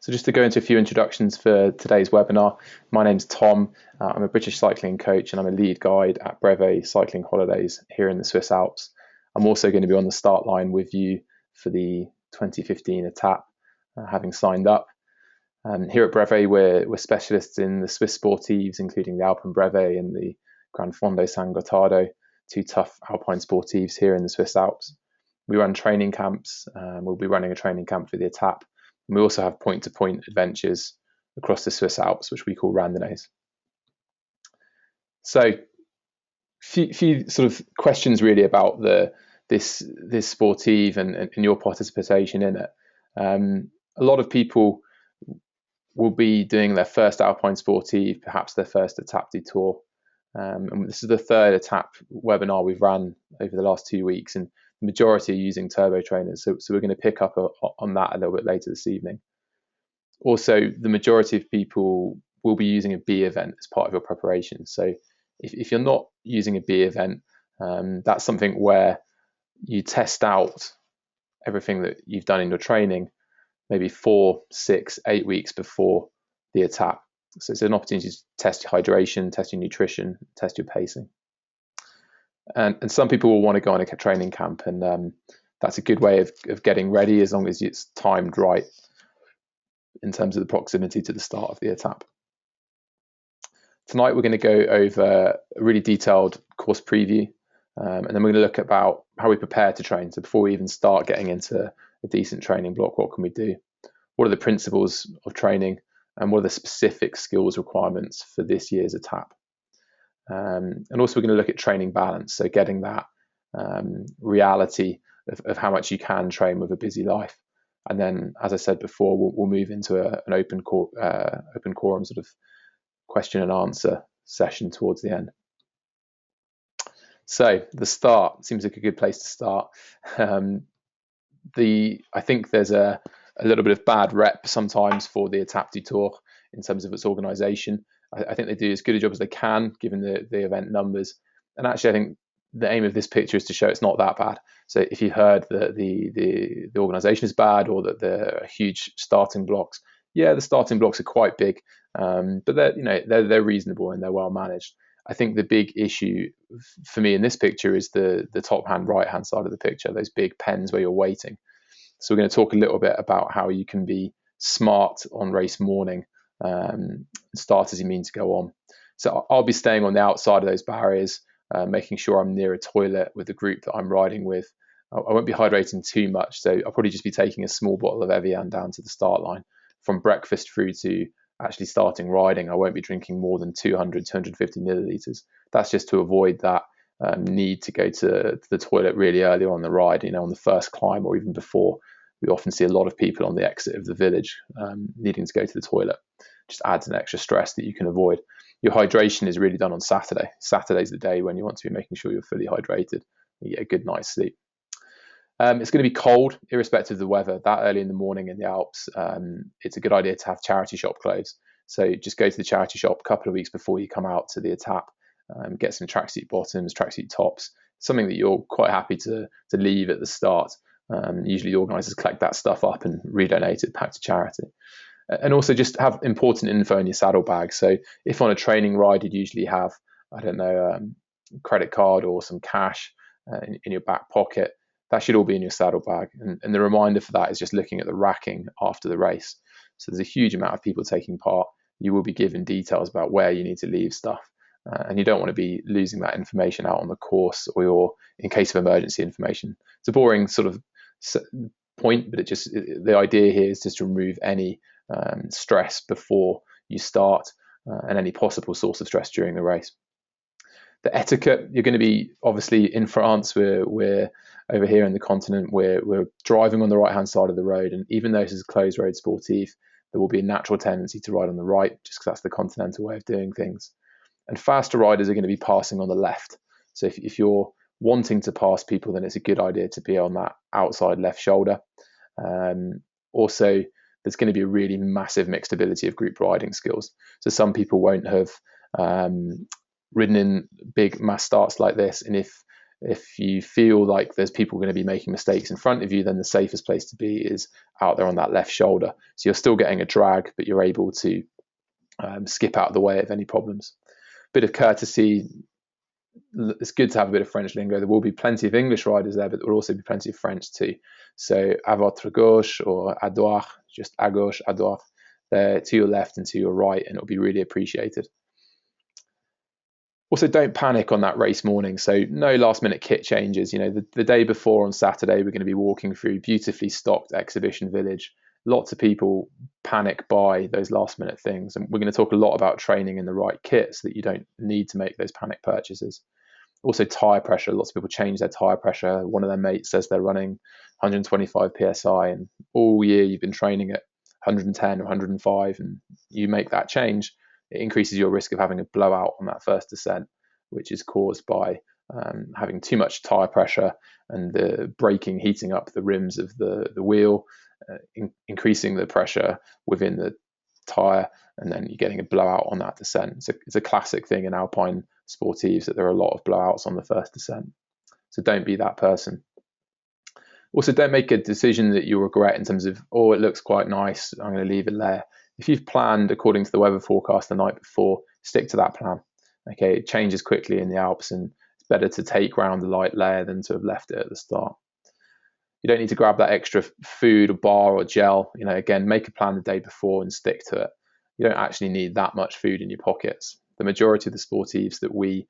So just to go into a few introductions for today's webinar, my name's Tom. I'm a British cycling coach and I'm a lead guide at Brevet Cycling Holidays here in the Swiss Alps. I'm also going to be on the start line with you for the 2015 Etape, having signed up. Here at Brevet, we're specialists in the Swiss sportives, including the Alpen Brevet and the Gran Fondo San Gottardo, two tough alpine sportives here in the Swiss Alps. We run training camps. We'll be running a training camp for the Etape. And we also have point-to-point adventures across the Swiss Alps, which we call randonnées. So, few sort of questions really about this sportive and your participation in it. A lot of people will be doing their first alpine sportive, perhaps their first Etape du Tour. And this is the third Etape webinar we've run over the last 2 weeks, and the majority are using turbo trainers. So we're going to pick up on that a little bit later this evening. Also, the majority of people will be using a B event as part of your preparation. So if you're not using a B event, that's something where you test out everything that you've done in your training, maybe 4, 6, 8 weeks before the Etape. So it's an opportunity to test your hydration, test your nutrition, test your pacing. And some people will want to go on a training camp, and that's a good way of getting ready as long as it's timed right in terms of the proximity to the start of the Etape. Tonight we're going to go over a really detailed course preview, and then we're going to look about how we prepare to train. So before we even start getting into a decent training block, what can we do? What are the principles of training, and what are the specific skills requirements for this year's Etape? And also we're going to look at training balance, so getting that reality of how much you can train with a busy life. And then, as I said before, we'll move into an open quorum sort of question and answer session towards the end. So the start seems like a good place to start. I think there's a little bit of bad rep sometimes for the Etape du Tour in terms of its organisation. I think they do as good a job as they can given the event numbers. And actually, I think the aim of this picture is to show it's not that bad. So if you heard that the organisation is bad or that there are huge starting blocks, yeah, the starting blocks are quite big, but they're reasonable and they're well managed. I think the big issue for me in this picture is the top hand, right hand side of the picture, those big pens where you're waiting. So we're going to talk a little bit about how you can be smart on race morning, start as you mean to go on. So I'll be staying on the outside of those barriers, making sure I'm near a toilet with the group that I'm riding with. I won't be hydrating too much, so I'll probably just be taking a small bottle of Evian down to the start line. From breakfast through to actually starting riding, I won't be drinking more than 200, 250 millilitres. That's just to avoid that need to go to the toilet really early on the ride, on the first climb or even before. We often see a lot of people on the exit of the village needing to go to the toilet. Just adds an extra stress that you can avoid. Your hydration is really done on Saturday. Saturday's the day when you want to be making sure you're fully hydrated. You get a good night's sleep. It's going to be cold, irrespective of the weather. That early in the morning in the Alps, it's a good idea to have charity shop clothes. So just go to the charity shop a couple of weeks before you come out to the Etape, get some tracksuit bottoms, tracksuit tops, something that you're quite happy to leave at the start. Usually the organisers collect that stuff up and redonate it back to charity. And also just have important info in your saddlebag. So if on a training ride, you'd usually have, credit card or some cash in your back pocket. That should all be in your saddlebag. And the reminder for that is just looking at the racking after the race. So there's a huge amount of people taking part. You will be given details about where you need to leave stuff. And you don't want to be losing that information out on the course or in case of emergency information. It's a boring sort of point, but the idea here is just to remove any stress before you start and any possible source of stress during the race. The etiquette, you're going to be obviously in France. We're over here in the continent. We're driving on the right hand side of the road, and even though this is a closed road sportive, there will be a natural tendency to ride on the right, just because that's the continental way of doing things. And faster riders are going to be passing on the left. So if you're wanting to pass people, then it's a good idea to be on that outside left shoulder. Also, there's going to be a really massive mixed ability of group riding skills. So some people won't have ridden in big mass starts like this, and if If you feel like there's people going to be making mistakes in front of you, then the safest place to be is out there on that left shoulder. So you're still getting a drag, but you're able to skip out of the way of any problems. Bit of courtesy. It's good to have a bit of French lingo. There will be plenty of English riders there, but there will also be plenty of French too. So à votre gauche or à droite, just à gauche, à droite, they're to your left and to your right, and it'll be really appreciated. Also, don't panic on that race morning. So no last minute kit changes. You know, the day before on Saturday, we're going to be walking through beautifully stocked exhibition village. Lots of people panic buy those last minute things. And we're going to talk a lot about training in the right kit so that you don't need to make those panic purchases. Also, tire pressure. Lots of people change their tire pressure. One of their mates says they're running 125 psi, and all year you've been training at 110 or 105, and you make that change, it increases your risk of having a blowout on that first descent, which is caused by having too much tire pressure and the braking heating up the rims of the wheel, increasing the pressure within the tire, and then you're getting a blowout on that descent. So it's a classic thing in alpine sportives that there are a lot of blowouts on the first descent. So don't be that person. Also, don't make a decision that you'll regret in terms of, oh, it looks quite nice, I'm going to leave it there. If you've planned according to the weather forecast the night before, stick to that plan. Okay, it changes quickly in the Alps, and it's better to take round the light layer than to have left it at the start. You don't need to grab that extra food or bar or gel. You know, again, make a plan the day before and stick to it. You don't actually need that much food in your pockets. The majority of the sportives that we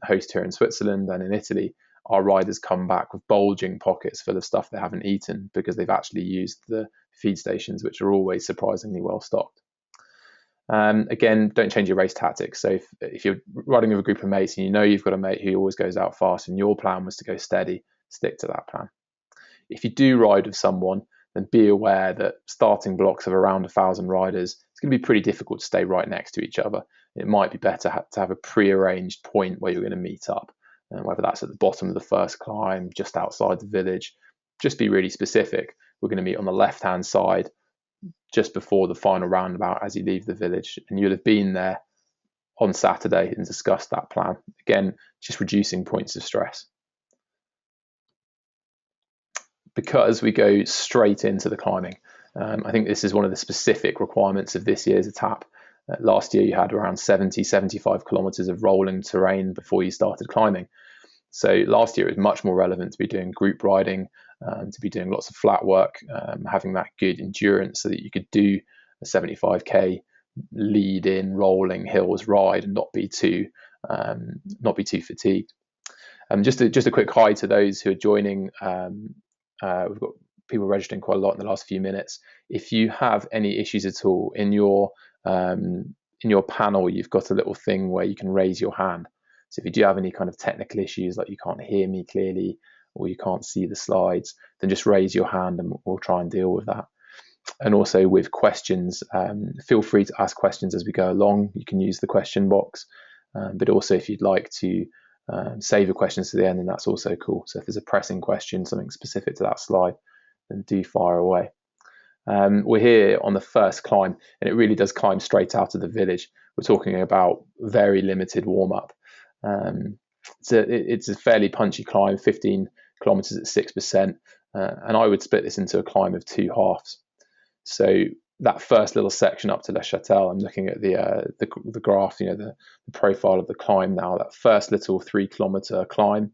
host here in Switzerland and in Italy, our riders come back with bulging pockets full of stuff they haven't eaten because they've actually used the feed stations, which are always surprisingly well stocked. Again, don't change your race tactics. So if you're riding with a group of mates and you know you've got a mate who always goes out fast and your plan was to go steady, stick to that plan. If you do ride with someone, then be aware that starting blocks of around 1,000 riders, it's going to be pretty difficult to stay right next to each other. It might be better to have a pre-arranged point where you're going to meet up, whether that's at the bottom of the first climb, just outside the village. Just be really specific. We're going to meet on the left-hand side just before the final roundabout as you leave the village, and you'll have been there on Saturday and discussed that plan. Again, just reducing points of stress. Because we go straight into the climbing, I think this is one of the specific requirements of this year's Etape. Last year you had around 75 kilometers of rolling terrain before you started climbing. So last year it was much more relevant to be doing group riding, to be doing lots of flat work, having that good endurance so that you could do a 75k lead in rolling hills ride and not be too fatigued. Just a quick hi to those who are joining. We've got people registering quite a lot in the last few minutes. If you have any issues at all in your panel, you've got a little thing where you can raise your hand. So if you do have any kind of technical issues, like you can't hear me clearly or you can't see the slides, then just raise your hand and we'll try and deal with that. And also with questions, feel free to ask questions as we go along. You can use the question box, but also if you'd like to save your questions to the end, and that's also cool. So if there's a pressing question, something specific to that slide, then do fire away. We're here on the first climb, and it really does climb straight out of the village. We're talking about very limited warm-up. It's a fairly punchy climb, 15 kilometers at 6%, and I would split this into a climb of two halves. So that first little section up to Le Châtel, I'm looking at the graph, the profile of the climb now. That first little 3 kilometer climb,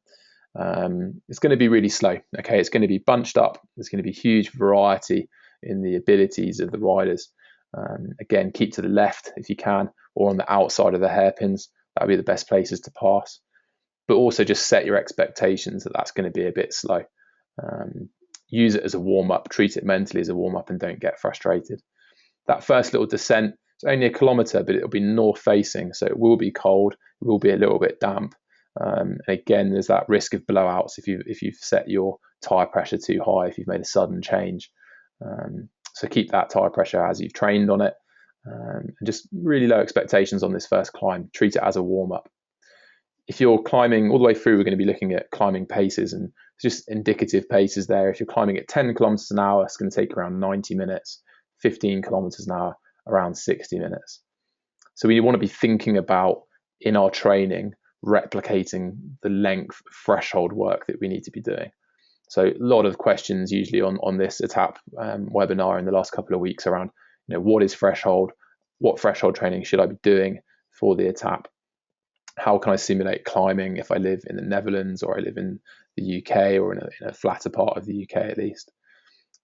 it's going to be really slow. Okay, it's going to be bunched up. There's going to be huge variety in the abilities of the riders. Again, keep to the left if you can, or on the outside of the hairpins. That'll be the best places to pass. But also just set your expectations that that's going to be a bit slow. Use it as a warm-up, treat it mentally as a warm-up, and don't get frustrated. That first little descent, it's only 1 kilometer, but it'll be north-facing, so it will be cold, it will be a little bit damp. And again, there's that risk of blowouts if you've set your tire pressure too high, if you've made a sudden change. So keep that tire pressure as you've trained on it, and just really low expectations on this first climb. Treat it as a warm-up. If you're climbing all the way through, we're going to be looking at climbing paces and just indicative paces there. If you're climbing at 10 kilometers an hour, it's going to take around 90 minutes, 15 kilometers an hour, around 60 minutes. So we want to be thinking about, in our training, replicating the length threshold work that we need to be doing. So a lot of questions usually on this Etape webinar in the last couple of weeks around, what is threshold? What threshold training should I be doing for the Etape? How can I simulate climbing if I live in the Netherlands or I live in the UK or in a flatter part of the UK at least?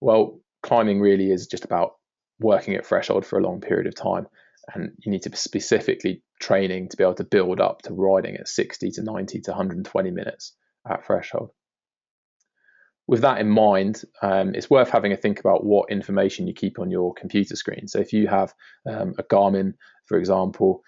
Well, climbing really is just about working at threshold for a long period of time. And you need to be specifically training to be able to build up to riding at 60 to 90 to 120 minutes at threshold. With that in mind, it's worth having a think about what information you keep on your computer screen. So if you have a Garmin, for example,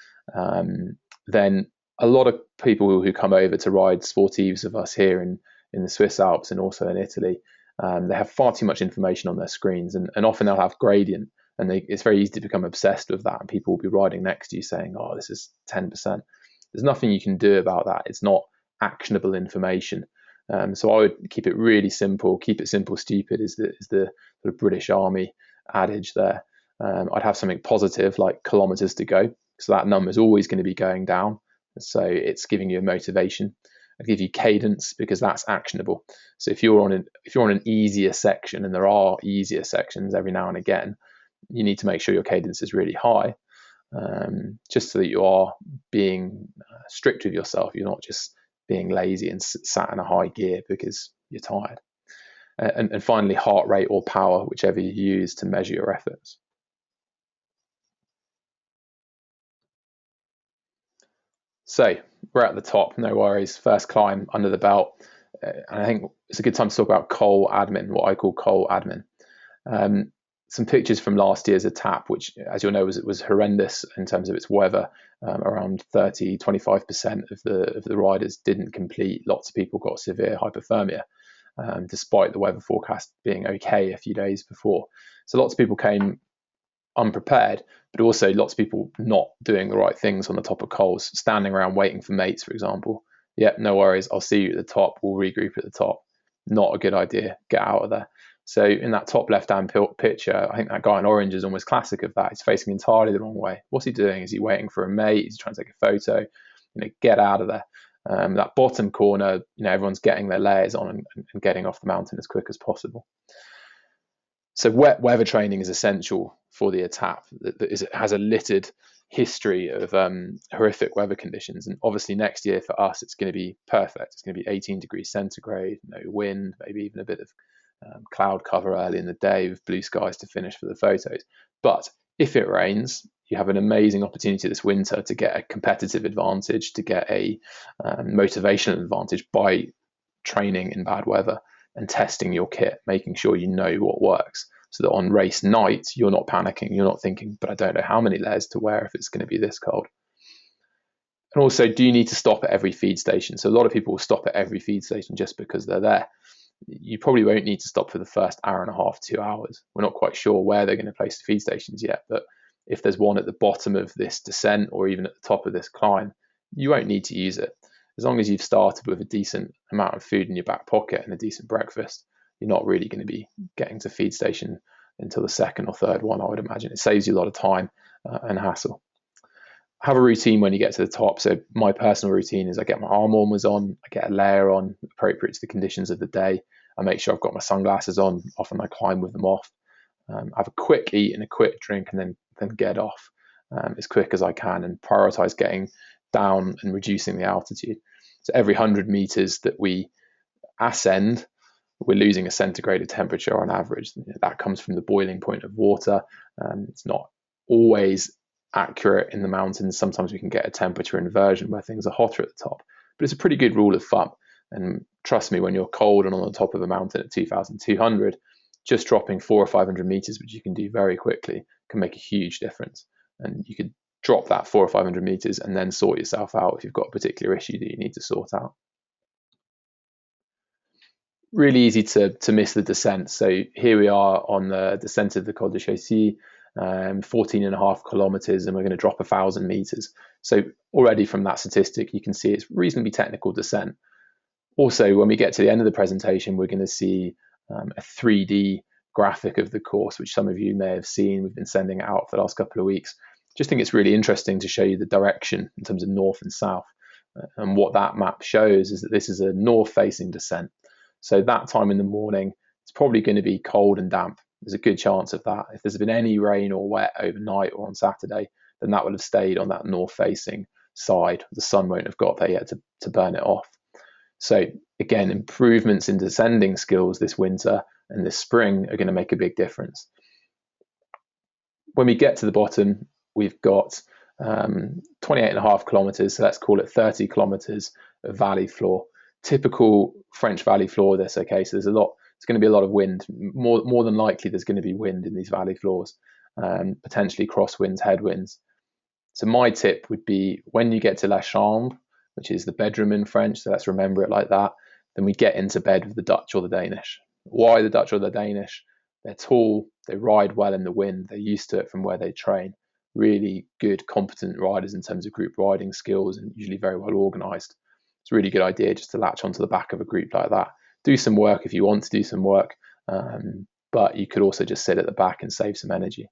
then a lot of people who come over to ride sportives of us here in the Swiss Alps and also in Italy, they have far too much information on their screens, and often they'll have gradient, and it's very easy to become obsessed with that, and people will be riding next to you saying, oh, this is 10%. There's nothing you can do about that. It's not actionable information. So I would keep it really simple. Keep it simple, stupid is the sort of British Army adage there. I'd have something positive like kilometers to go, so that number is always going to be going down. So it's giving you a motivation. I'd give you cadence because that's actionable. So if you're on an easier section, and there are easier sections every now and again, you need to make sure your cadence is really high, just so that you are being strict with yourself. You're not just being lazy and sat in a high gear because you're tired. And finally, heart rate or power, whichever you use to measure your efforts. So we're at the top, no worries. First climb under the belt. And I think it's a good time to talk about coal admin, what I call coal admin. Some pictures from last year's Etape, which, as you'll know, was horrendous in terms of its weather. Around 25% of the riders didn't complete. Lots of people got severe hypothermia, despite the weather forecast being okay a few days before. So lots of people came unprepared, but also lots of people not doing the right things on the top of coals, standing around waiting for mates, for example. Yep, no worries, I'll see you at the top, we'll regroup at the top. Not a good idea, get out of there. So in that top left-hand picture, I think that guy in orange is almost classic of that. He's facing entirely the wrong way. What's he doing? Is he waiting for a mate? Is he trying to take a photo? Get out of there. That bottom corner, everyone's getting their layers on and getting off the mountain as quick as possible. So wet weather training is essential for the Etape. It has a littered history of horrific weather conditions, and obviously next year for us it's going to be perfect. It's going to be 18 degrees centigrade, no wind, maybe even a bit of cloud cover early in the day with blue skies to finish for the photos. But if it rains, you have an amazing opportunity this winter to get a competitive advantage, to get a motivational advantage by training in bad weather and testing your kit, making sure you know what works, so that on race night you're not panicking, you're not thinking, but I don't know how many layers to wear if it's going to be this cold. And also, do you need to stop at every feed station? So a lot of people will stop at every feed station just because they're there. You probably won't need to stop for the first hour and a half, 2 hours. We're not quite sure where they're going to place the feed stations yet, but if there's one at the bottom of this descent or even at the top of this climb, you won't need to use it. As long as you've started with a decent amount of food in your back pocket and a decent breakfast, you're not really going to be getting to feed station until the second or third one, I would imagine. It saves you a lot of time and hassle. Have a routine when you get to the top. So my personal routine is I get my arm warmers on, I get a layer on appropriate to the conditions of the day. I make sure I've got my sunglasses on. Often I climb with them off. Have a quick eat and a quick drink, and then get off as quick as I can, and prioritize getting down and reducing the altitude. So every 100 meters that we ascend, we're losing a centigrade of temperature on average. That comes from the boiling point of water. It's not always accurate in the mountains. Sometimes we can get a temperature inversion where things are hotter at the top, but it's a pretty good rule of thumb. And trust me, when you're cold and on the top of a mountain at 2,200, just dropping 400 or 500 meters, which you can do very quickly, can make a huge difference. And you could drop that 400 or 500 meters and then sort yourself out if you've got a particular issue that you need to sort out. Really easy to miss the descent. So here we are on the descent of the Col de Chaussy, 14.5 kilometers, and we're going to drop 1,000 meters. So already from that statistic, you can see it's reasonably technical descent. Also, when we get to the end of the presentation, we're going to see a 3D graphic of the course, which some of you may have seen. We've been sending it out for the last couple of weeks. Just think it's really interesting to show you the direction in terms of north and south. And what that map shows is that this is a north-facing descent. So that time in the morning, it's probably going to be cold and damp. There's a good chance of that. If there's been any rain or wet overnight or on Saturday, then that will have stayed on that north-facing side. The sun won't have got there yet to burn it off. So again, improvements in descending skills this winter and this spring are going to make a big difference. When we get to the bottom, we've got 28.5 kilometers, so let's call it 30 kilometers of valley floor. Typical French valley floor this, okay? So there's going to be a lot of wind. More than likely, there's going to be wind in these valley floors, potentially crosswinds, headwinds. So my tip would be when you get to la chambre, which is the bedroom in French, so let's remember it like that, then we get into bed with the Dutch or the Danish. Why the Dutch or the Danish? They're tall, they ride well in the wind, they're used to it from where they train. Really good, competent riders in terms of group riding skills and usually very well organised. It's a really good idea just to latch onto the back of a group like that. Do some work if you want to do some work, but you could also just sit at the back and save some energy.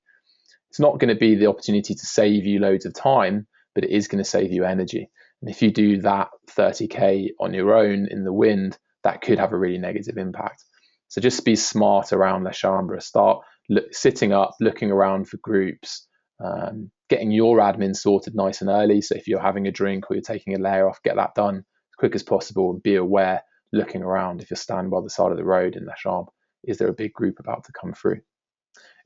It's not going to be the opportunity to save you loads of time, but it is going to save you energy. And if you do that 30k on your own in the wind, that could have a really negative impact. So just be smart around La Chambre. Start sitting up, looking around for groups, getting your admin sorted nice and early. So if you're having a drink or you're taking a layer off, get that done as quick as possible and be aware, looking around if you're standing by the side of the road in La Chambre. Is there a big group about to come through?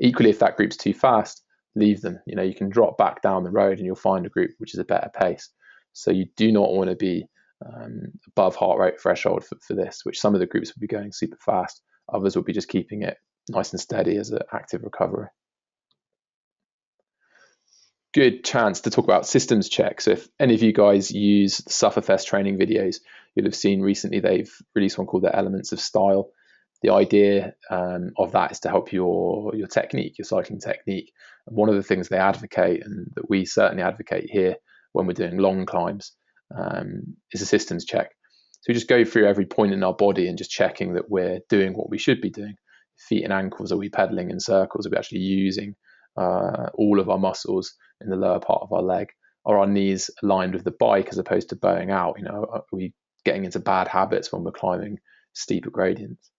Equally, if that group's too fast, leave them. You can drop back down the road and you'll find a group which is a better pace. So you do not want to be above heart rate threshold for this, which some of the groups will be going super fast. Others will be just keeping it nice and steady as an active recovery. Good chance to talk about systems checks. So if any of you guys use the Sufferfest training videos, you'll have seen recently they've released one called the Elements of Style. The idea of that is to help your technique, your cycling technique. And one of the things they advocate, and that we certainly advocate here when we're doing long climbs, is a systems check. So we just go through every point in our body and just checking that we're doing what we should be doing. Feet and ankles, are we pedaling in circles? Are we actually using all of our muscles in the lower part of our leg? Are our knees aligned with the bike as opposed to bowing out? Are we getting into bad habits when we're climbing steeper gradients?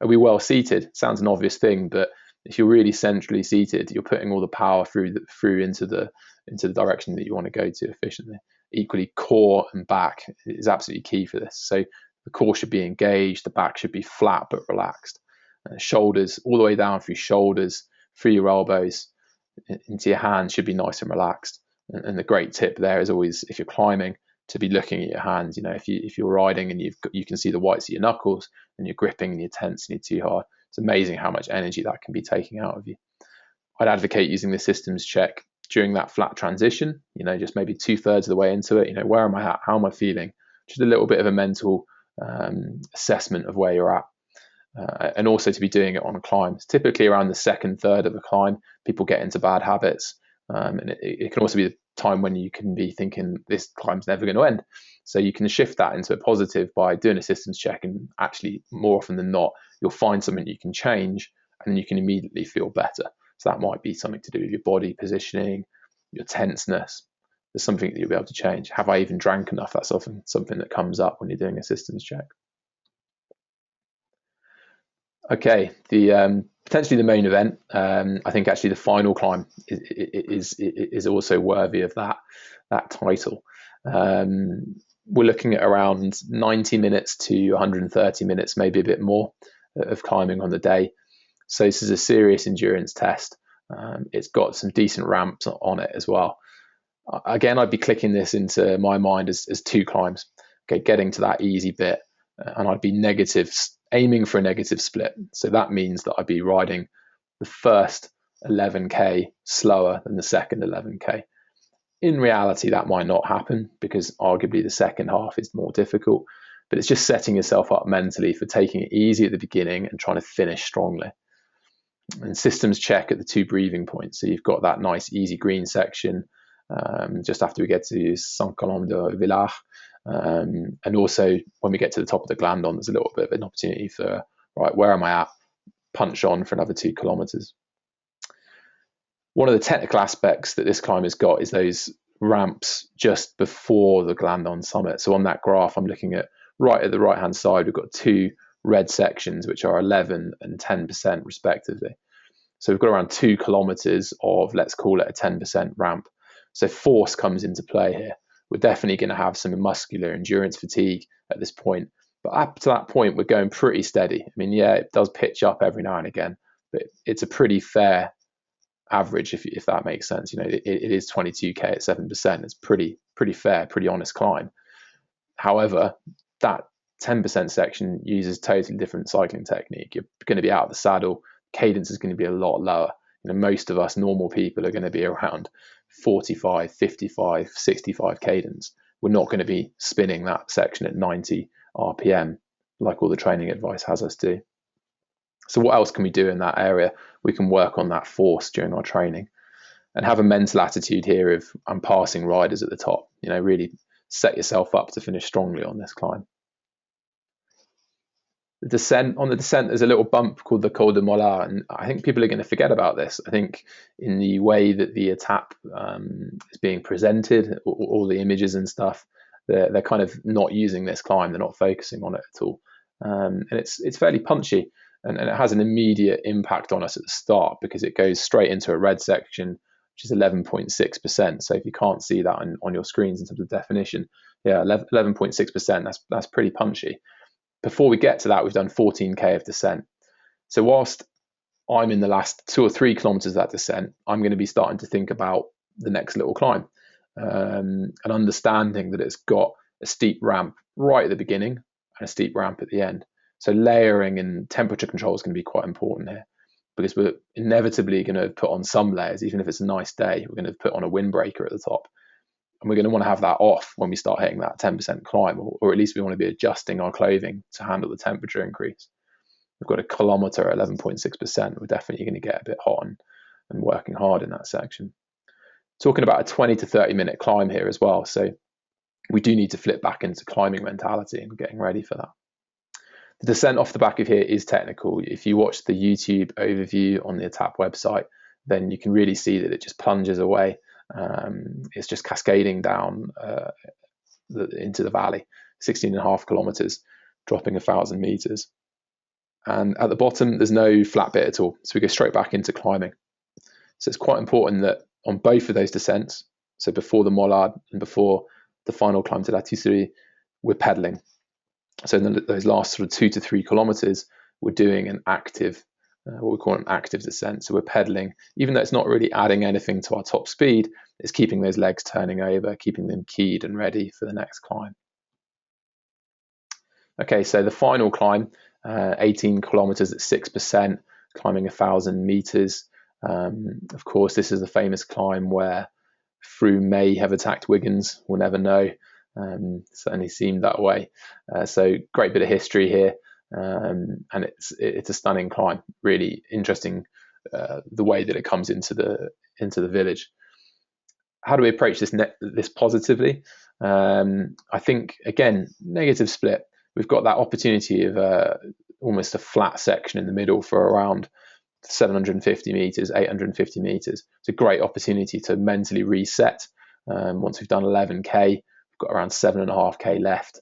Are we well seated? Sounds an obvious thing, but if you're really centrally seated, you're putting all the power through into the direction that you want to go to efficiently. Equally, core and back is absolutely key for this. So the core should be engaged, the back should be flat but relaxed. Shoulders all the way down through shoulders, through your elbows, into your hands should be nice and relaxed. And the great tip there is always, if you're climbing, to be looking at your hands. If you're riding and you can see the whites of your knuckles and you're gripping and you're tense and you're too hard, it's amazing how much energy that can be taking out of you. I'd advocate using the systems check during that flat transition, just maybe 2/3 of the way into it. Where am I at? How am I feeling? Just a little bit of a mental assessment of where you're at. And also to be doing it on climbs. Typically around the second third of a climb, people get into bad habits. And it can also be the time when you can be thinking this climb's never going to end. So you can shift that into a positive by doing a systems check, and actually more often than not, you'll find something you can change and then you can immediately feel better. So that might be something to do with your body positioning, your tenseness. There's something that you'll be able to change. Have I even drank enough? That's often something that comes up when you're doing a systems check. Okay, the potentially the main event. I think actually the final climb is also worthy of that title. We're looking at around 90 minutes to 130 minutes, maybe a bit more, of climbing on the day. So this is a serious endurance test. It's got some decent ramps on it as well. Again, I'd be clicking this into my mind as 2 climbs. Okay, getting to that easy bit, and I'd be aiming for a negative split. So that means that I'd be riding the first 11k slower than the second 11k. In reality, that might not happen because arguably the second half is more difficult, but it's just setting yourself up mentally for taking it easy at the beginning and trying to finish strongly. And systems check at the 2 breathing points. So you've got that nice easy green section just after we get to Saint-Colomb-de-Villars. And also when we get to the top of the Glandon, there's a little bit of an opportunity for, right, where am I at? Punch on for another 2 kilometers. One of the technical aspects that this climb has got is those ramps just before the Glandon summit. So on that graph, I'm looking at right the right-hand side, we've got 2 red sections, which are 11 and 10% respectively. So we've got around 2 kilometers of, let's call it a 10% ramp. So force comes into play here. We're definitely going to have some muscular endurance fatigue at this point. But up to that point, we're going pretty steady. I mean, yeah, it does pitch up every now and again, but it's a pretty fair average, if that makes sense. It is 22k at 7%. It's pretty fair, pretty honest climb. However, that 10% section uses totally different cycling technique. You're going to be out of the saddle. Cadence is going to be a lot lower. Most of us normal people are going to be around 45, 55, 65 cadence. We're not going to be spinning that section at 90 RPM like all the training advice has us do. So what else can we do in that area? We can work on that force during our training and have a mental attitude here of I'm passing riders at the top. Really set yourself up to finish strongly on this climb. On the descent, there's a little bump called the Col de Mollard, and I think people are going to forget about this. I think in the way that the Etape is being presented, all the images and stuff, they're kind of not using this climb. They're not focusing on it at all, and it's fairly punchy, and it has an immediate impact on us at the start because it goes straight into a red section, which is 11.6%. So if you can't see that on your screens in terms of definition, yeah, 11.6%. That's pretty punchy. Before we get to that, we've done 14k of descent. So whilst I'm in the last 2 or 3 kilometers of that descent, I'm going to be starting to think about the next little climb, and understanding that it's got a steep ramp right at the beginning and a steep ramp at the end. So layering and temperature control is going to be quite important here, because we're inevitably going to put on some layers. Even if it's a nice day, we're going to put on a windbreaker at the top. And we're going to want to have that off when we start hitting that 10% climb, or at least we want to be adjusting our clothing to handle the temperature increase. We've got a kilometer at 11.6%. We're definitely going to get a bit hot and working hard in that section. Talking about a 20 to 30 minute climb here as well. So we do need to flip back into climbing mentality and getting ready for that. The descent off the back of here is technical. If you watch the YouTube overview on the Etape website, then you can really see that it just plunges away. It's just cascading down into the valley, 16.5 kilometers, dropping 1,000 meters. And at the bottom, there's no flat bit at all. So we go straight back into climbing. So it's quite important that on both of those descents, so before the Mollard and before the final climb to La Tisserie, we're pedaling. So in those last sort of 2 to 3 kilometers, we're doing an active, what we call an active descent. So we're pedaling, even though it's not really adding anything to our top speed, it's keeping those legs turning over, keeping them keyed and ready for the next climb. Okay, so the final climb, 18 kilometers at 6%, climbing 1,000 meters. Of course, this is the famous climb where Froome may have attacked Wiggins. We'll never know. Certainly seemed that way. So great bit of history here, and it's a stunning climb. Really interesting the way that it comes into the village. How do we approach this positively? I think again, negative split. We've got that opportunity of almost a flat section in the middle for around 750 meters, 850 meters. It's a great opportunity to mentally reset. Once we've done 11k, we've got around 7.5k left,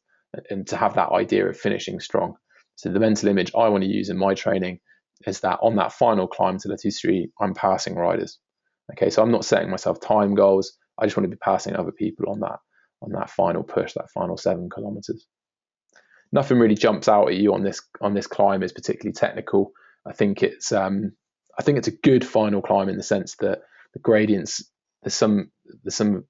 and to have that idea of finishing strong. So the mental image I want to use in my training is that on that final climb to La Tisserie, I'm passing riders. Okay, so I'm not setting myself time goals. I just want to be passing other people on that final push, that final 7 kilometers. Nothing really jumps out at you on this climb is particularly technical. I think it's a good final climb in the sense that the gradients, there's some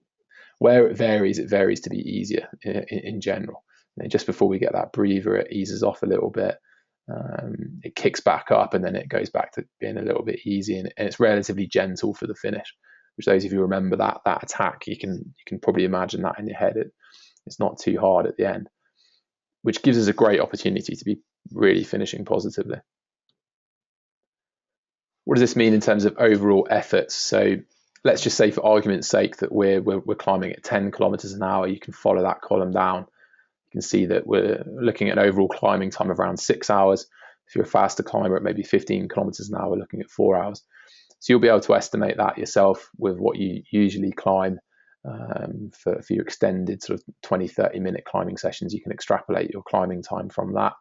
where it varies to be easier in general. Just before we get that breather, it eases off a little bit. It kicks back up and then it goes back to being a little bit easy, and it's relatively gentle for the finish. Which those of you who remember that attack, you can probably imagine that in your head. It's not too hard at the end, which gives us a great opportunity to be really finishing positively. What does this mean in terms of overall efforts? So let's just say, for argument's sake, that we're climbing at 10 kilometers an hour. You can follow that column down. You can see that we're looking at an overall climbing time of around 6 hours. If you're a faster climber at maybe 15 kilometers an hour, we're looking at 4 hours. So you'll be able to estimate that yourself with what you usually climb for your extended sort of 20-30 minute climbing sessions. You can extrapolate your climbing time from that.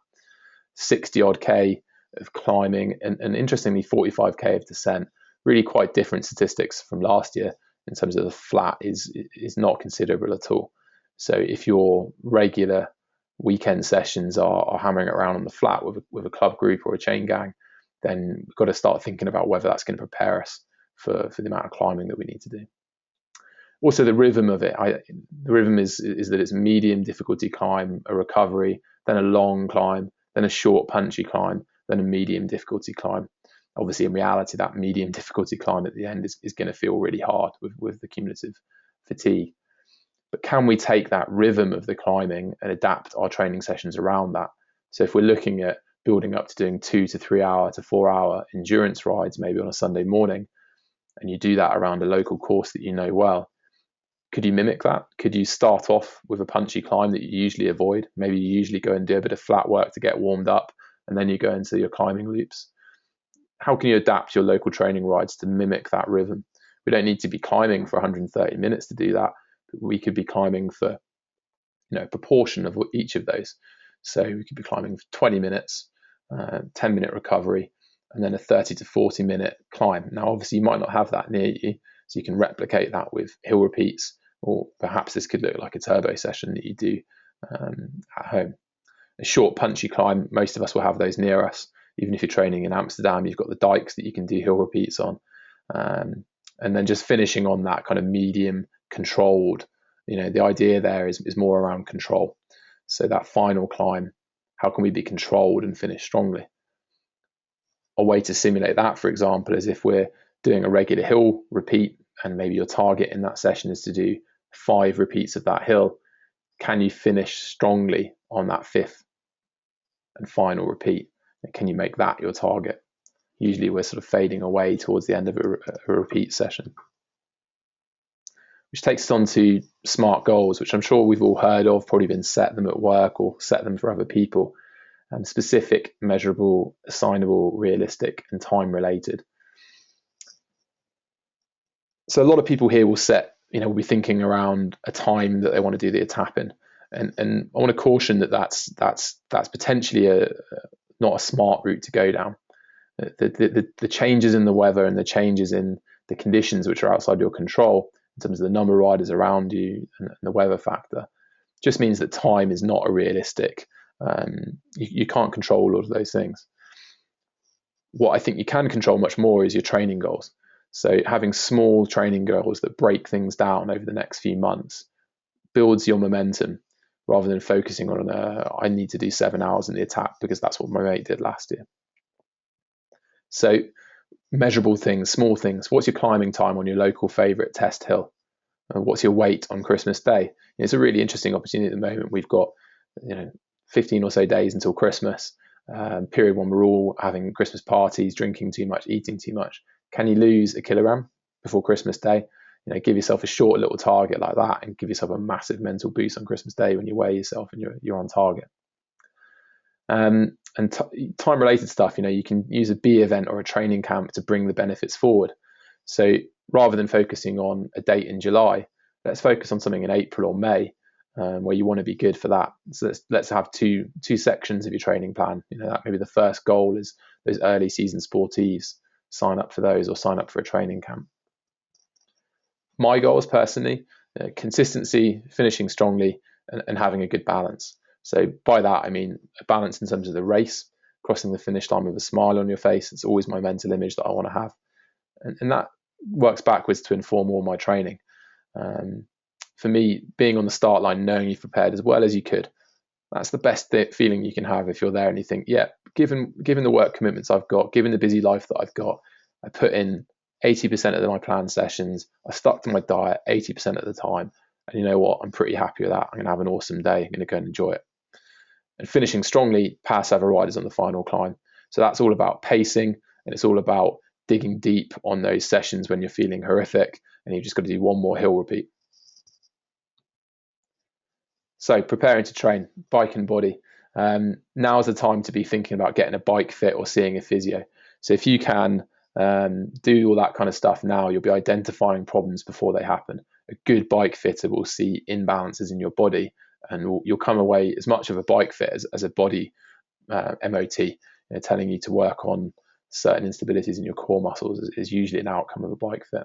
60 odd K of climbing and interestingly 45K of descent. Really quite different statistics from last year in terms of the flat is not considerable at all. So if your regular weekend sessions are hammering around on the flat with a club group or a chain gang, then we've got to start thinking about whether that's going to prepare us for the amount of climbing that we need to do. Also, the rhythm of it. The rhythm is that it's a medium difficulty climb, a recovery, then a long climb, then a short punchy climb, then a medium difficulty climb. Obviously, in reality, that medium difficulty climb at the end is going to feel really hard with the cumulative fatigue. But can we take that rhythm of the climbing and adapt our training sessions around that? So if we're looking at building up to doing 2 to 3 hour to 4 hour endurance rides, maybe on a Sunday morning, and you do that around a local course that you know well, could you mimic that? Could you start off with a punchy climb that you usually avoid? Maybe you usually go and do a bit of flat work to get warmed up, and then you go into your climbing loops. How can you adapt your local training rides to mimic that rhythm? We don't need to be climbing for 130 minutes to do that. We could be climbing for a proportion of each of those. So we could be climbing for 20 minutes, 10-minute recovery, and then a 30 to 40-minute climb. Now, obviously, you might not have that near you, so you can replicate that with hill repeats, or perhaps this could look like a turbo session that you do at home. A short, punchy climb, most of us will have those near us. Even if you're training in Amsterdam, you've got the dikes that you can do hill repeats on. And then just finishing on that kind of medium controlled, the idea there is more around control. So that final climb, how can we be controlled and finish strongly? A way to simulate that, for example, is if we're doing a regular hill repeat and maybe your target in that session is to do 5 repeats of that hill, can you finish strongly on that 5th and final repeat? And can you make that your target? Usually we're sort of fading away towards the end of a repeat session. Which takes us on to SMART goals, which I'm sure we've all heard of, probably been set them at work or set them for other people. Specific, measurable, assignable, realistic, and time related. So a lot of people here will will be thinking around a time that they want to do the etape in. And I want to caution that that's potentially not a smart route to go down. The changes in the weather and the changes in the conditions which are outside your control in terms of the number of riders around you and the weather factor just means that time is not a realistic. You can't control all of those things. What I think you can control much more is your training goals. So having small training goals that break things down over the next few months builds your momentum rather than focusing on I need to do 7 hours in the etape because that's what my mate did last year. So measurable things, small things. What's your climbing time on your local favorite test hill? What's your weight on Christmas Day? It's a really interesting opportunity at the moment. We've got 15 or so days until Christmas, period when we're all having Christmas parties, drinking too much, eating too much. Can you lose a kilogram before Christmas Day? Give yourself a short little target like that and give yourself a massive mental boost on Christmas Day when you weigh yourself and you're on target. And time related stuff, you can use a B event or a training camp to bring the benefits forward. So rather than focusing on a date in July, let's focus on something in April or May where you want to be good for that. So let's have two sections of your training plan. That maybe the first goal is those early season sportives. Sign up for those or sign up for a training camp. My goals personally, consistency, finishing strongly and having a good balance. So by that, I mean a balance in terms of the race, crossing the finish line with a smile on your face. It's always my mental image that I want to have. And that works backwards to inform all my training. For me, being on the start line, knowing you've prepared as well as you could, that's the best feeling you can have if you're there and you think, yeah, given the work commitments I've got, given the busy life that I've got, I put in 80% of my planned sessions, I stuck to my diet 80% of the time, and you know what, I'm pretty happy with that. I'm going to have an awesome day. I'm going to go and enjoy it. And finishing strongly, pass other riders on the final climb. So that's all about pacing, and it's all about digging deep on those sessions when you're feeling horrific and you've just got to do one more hill repeat. So preparing to train, bike and body. Now is the time to be thinking about getting a bike fit or seeing a physio. So if you can do all that kind of stuff now, you'll be identifying problems before they happen. a good bike fitter will see imbalances in your body, and you'll come away as much of a bike fit as a body MOT, telling you to work on certain instabilities in your core muscles is usually an outcome of a bike fit.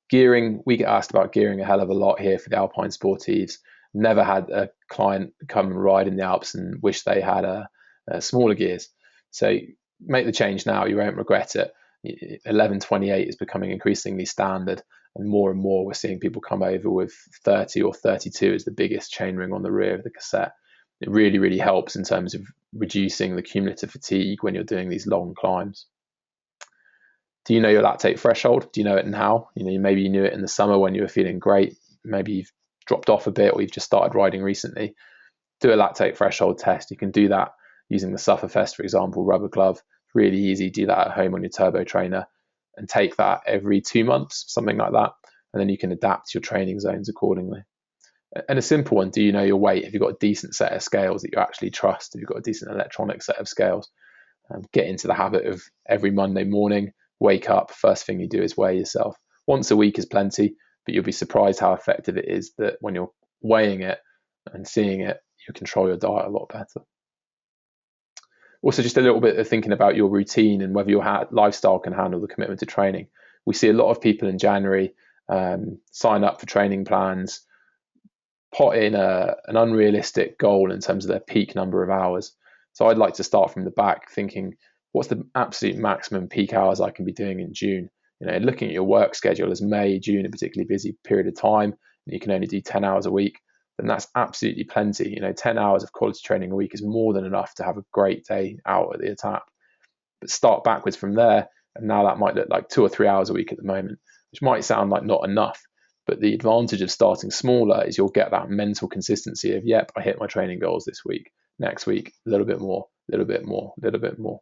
Gearing, we get asked about gearing a hell of a lot here for the Alpine Sportives. Never had a client come and ride in the Alps and wish they had smaller gears. So make the change now, you won't regret it. 1128 is becoming increasingly standard, and more we're seeing people come over with 30 or 32 as the biggest chainring on the rear of the cassette. It really, really helps in terms of reducing the cumulative fatigue when you're doing these long climbs. Do you know your lactate threshold? Do you know it now? Maybe you knew it in the summer when you were feeling great. Maybe you've dropped off a bit, or you've just started riding recently. Do a lactate threshold test. You can do that using the Sufferfest, for example, rubber glove. Really easy. Do that at home on your turbo trainer, and take that every 2 months, something like that. And then you can adapt your training zones accordingly. And a simple one, do you know your weight? Have you got a decent set of scales that you actually trust? Have you got a decent electronic set of scales? Get into the habit of every Monday morning, wake up, first thing you do is weigh yourself. Once a week is plenty, but you'll be surprised how effective it is that when you're weighing it and seeing it, you control your diet a lot better. Also, just a little bit of thinking about your routine and whether your lifestyle can handle the commitment to training. We see a lot of people in January sign up for training plans, pot in an unrealistic goal in terms of their peak number of hours. So I'd like to start from the back, thinking, what's the absolute maximum peak hours I can be doing in June? Looking at your work schedule as May, June, a particularly busy period of time, and you can only do 10 hours a week, then that's absolutely plenty. 10 hours of quality training a week is more than enough to have a great day out at the Etape. But start backwards from there, and now that might look like 2 or 3 hours a week at the moment, which might sound like not enough. But the advantage of starting smaller is you'll get that mental consistency of, yep, I hit my training goals this week. Next week, a little bit more, a little bit more, a little bit more.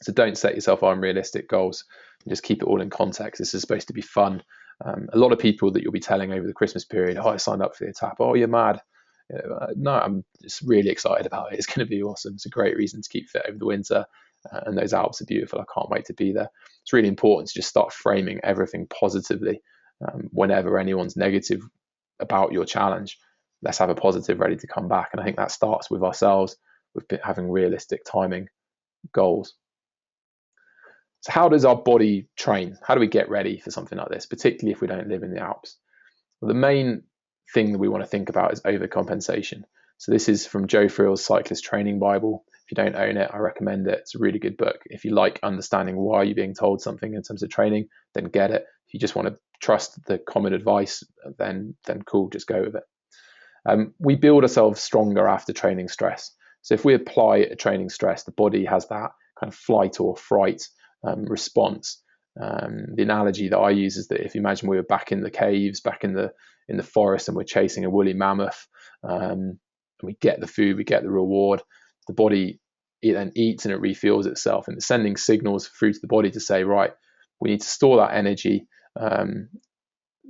So don't set yourself unrealistic goals. Just keep it all in context. This is supposed to be fun. A lot of people that you'll be telling over the Christmas period, I signed up for the Etape. Oh, you're mad. No, I'm just really excited about it. It's going to be awesome. It's a great reason to keep fit over the winter. And those Alps are beautiful. I can't wait to be there. It's really important to just start framing everything positively. Whenever anyone's negative about your challenge, let's have a positive ready to come back. And I think that starts with ourselves, with having realistic timing goals. So how does our body train? How do we get ready for something like this, particularly if we don't live in the Alps? Well, the main thing that we want to think about is overcompensation. So this is from Joe Frill's Cyclist Training Bible. If you don't own it, I recommend it. It's a really good book. If you like understanding why you're being told something in terms of training, then get it. If you just want to trust the common advice, then cool, just go with it. We build ourselves stronger after training stress. So if we apply a training stress, the body has that kind of flight or fright response. The analogy that I use is that if you imagine we were back in the caves, back in the forest, and we're chasing a woolly mammoth, and we get the food, we get the reward, the body, it then eats and it refuels itself, and it's sending signals through to the body to say, right, we need to store that energy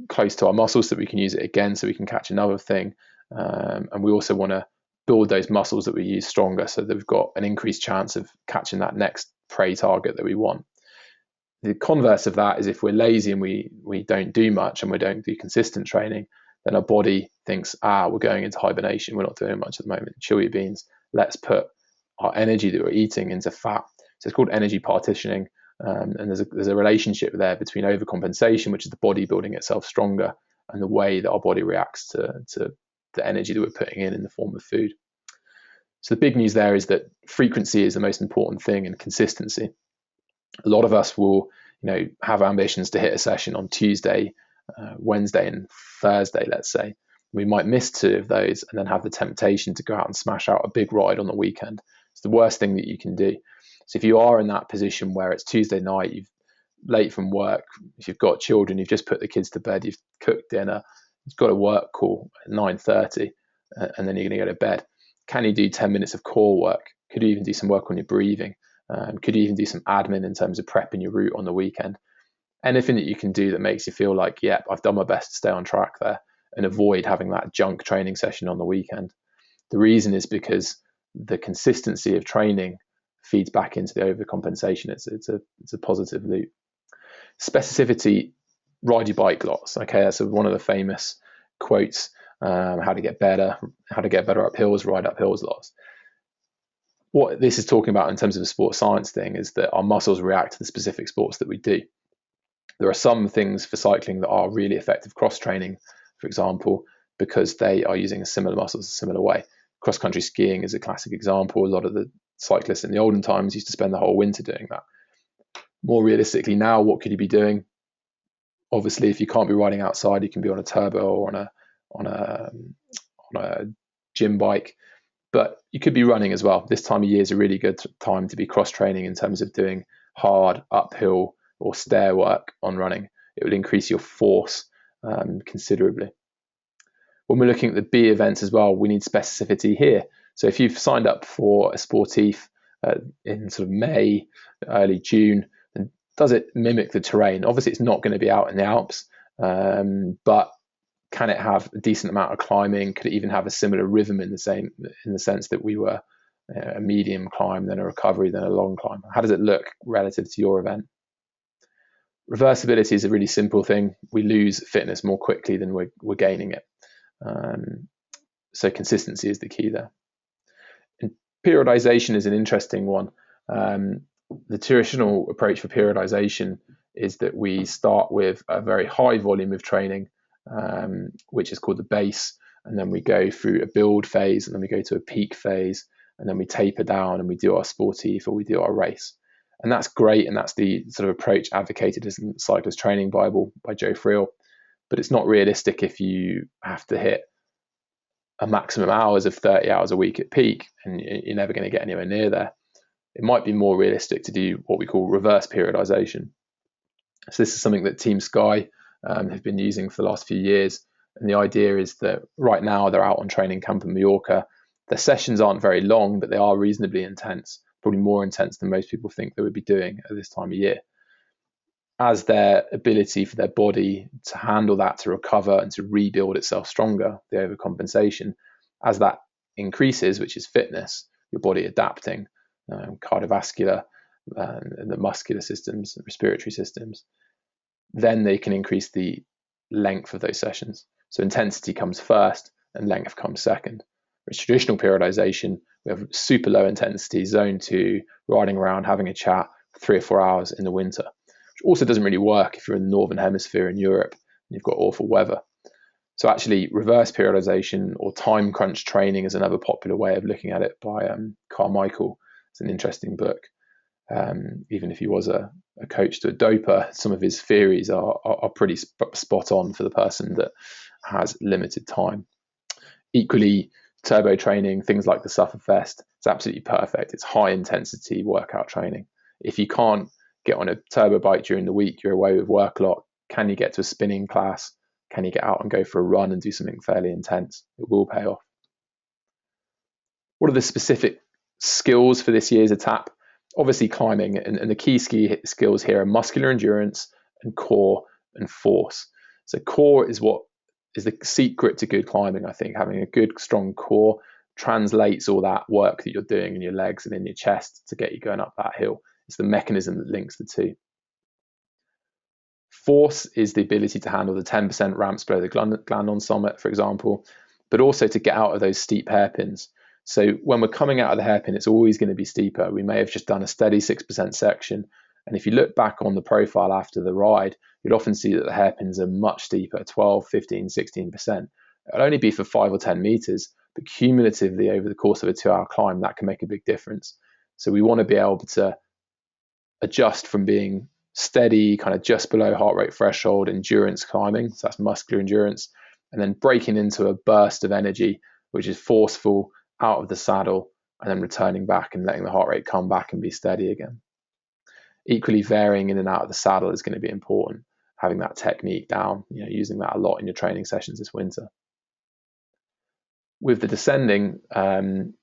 close to our muscles so we can use it again, so we can catch another thing, and we also want to build those muscles that we use stronger so that we've got an increased chance of catching that next prey target that we want. The converse of that is if we're lazy and we don't do much and we don't do consistent training, then our body thinks, we're going into hibernation, we're not doing much at the moment, chill your beans, let's put our energy that we're eating into fat. So it's called energy partitioning, and there's a relationship there between overcompensation, which is the body building itself stronger, and the way that our body reacts to the energy that we're putting in the form of food. So the big news there is that frequency is the most important thing, and consistency. A lot of us will, have ambitions to hit a session on Tuesday, Wednesday, and Thursday, let's say. We might miss 2 of those and then have the temptation to go out and smash out a big ride on the weekend. It's the worst thing that you can do. So if you are in that position where it's Tuesday night, you've late from work, if you've got children, you've just put the kids to bed, you've cooked dinner, you've got a work call at 9:30, and then you're going to go to bed. Can you do 10 minutes of core work? Could you even do some work on your breathing? Could you even do some admin in terms of prepping your route on the weekend? Anything that you can do that makes you feel like, yep, I've done my best to stay on track there, and avoid having that junk training session on the weekend. The reason is because the consistency of training feeds back into the overcompensation. It's a positive loop. Specificity ride your bike lots. Okay, that's one of the famous quotes. How to get better up hills, ride up hills lots. What this is talking about in terms of a sports science thing is that our muscles react to the specific sports that we do. There are some things for cycling that are really effective cross training, for example, because they are using similar muscles a similar way. Cross country skiing is a classic example. A lot of the cyclists in the olden times used to spend the whole winter doing that. More realistically now, what could you be doing? Obviously, if you can't be riding outside, you can be on a turbo or on a gym bike, but you could be running as well. This time of year is a really good time to be cross training in terms of doing hard uphill or stair work on running. It would increase your force considerably. When we're looking at the B events as well, we need specificity here. So if you've signed up for a sportif in sort of May, early June, then does it mimic the terrain? Obviously, it's not going to be out in the Alps, but can it have a decent amount of climbing? Could it even have a similar rhythm in the sense that we were a medium climb, then a recovery, then a long climb? How does it look relative to your event? Reversibility is a really simple thing. We lose fitness more quickly than we're gaining it. So consistency is the key there. And periodization is an interesting one. The traditional approach for periodization is that we start with a very high volume of training, which is called the base, and then we go through a build phase, and then we go to a peak phase, and then we taper down and we do our sportif or we do our race. And that's great, and that's the sort of approach advocated as in Cyclist Training Bible by Joe Friel. But it's not realistic if you have to hit a maximum hours of 30 hours a week at peak, and you're never going to get anywhere near there. It might be more realistic to do what we call reverse periodization. So this is something that Team Sky have been using for the last few years. And the idea is that right now they're out on training camp in Mallorca. Their sessions aren't very long, but they are reasonably intense, probably more intense than most people think they would be doing at this time of year. As their ability for their body to handle that, to recover and to rebuild itself stronger, the overcompensation, as that increases, which is fitness, your body adapting, cardiovascular and the muscular systems, and respiratory systems, then they can increase the length of those sessions. So intensity comes first and length comes second. With traditional periodization, we have super low intensity, zone 2, riding around, having a chat for 3 or 4 hours in the winter, which also doesn't really work if you're in the Northern Hemisphere in Europe and you've got awful weather. So actually, reverse periodization or time crunch training is another popular way of looking at it by Carmichael. It's an interesting book. Even if he was a coach to a doper, some of his theories are pretty spot on for the person that has limited time. Equally, turbo training, things like the Sufferfest, it's absolutely perfect. It's high intensity workout training. If you can't get on a turbo bike during the week, you're away with work a lot. Can you get to a spinning class? Can you get out and go for a run and do something fairly intense? It will pay off. What are the specific skills for this year's Etape? Obviously climbing, and the key skills here are muscular endurance and core and force. So core is what is the secret to good climbing, I think. Having a good, strong core translates all that work that you're doing in your legs and in your chest to get you going up that hill. It's the mechanism that links the two. Force is the ability to handle the 10% ramps below the Glandon summit, for example, but also to get out of those steep hairpins. So when we're coming out of the hairpin, it's always going to be steeper. We may have just done a steady 6% section. And if you look back on the profile after the ride, you'll often see that the hairpins are much steeper, 12, 15, 16%. It'll only be for 5 or 10 meters, but cumulatively over the course of a 2-hour climb, that can make a big difference. So we want to be able to adjust from being steady, kind of just below heart rate threshold endurance climbing, so that's muscular endurance, and then breaking into a burst of energy, which is forceful, out of the saddle, and then returning back and letting the heart rate come back and be steady again. Equally, varying in and out of the saddle is going to be important, having that technique down, using that a lot in your training sessions this winter. With the descending, can't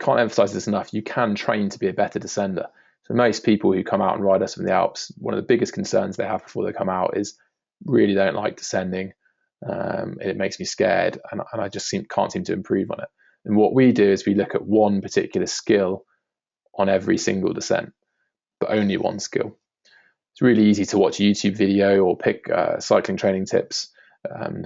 emphasize this enough, you can train to be a better descender. So most people who come out and ride us from the Alps, one of the biggest concerns they have before they come out is really don't like descending. It makes me scared, and I just can't seem to improve on it. And what we do is we look at one particular skill on every single descent, but only one skill. It's really easy to watch a YouTube video or pick cycling training tips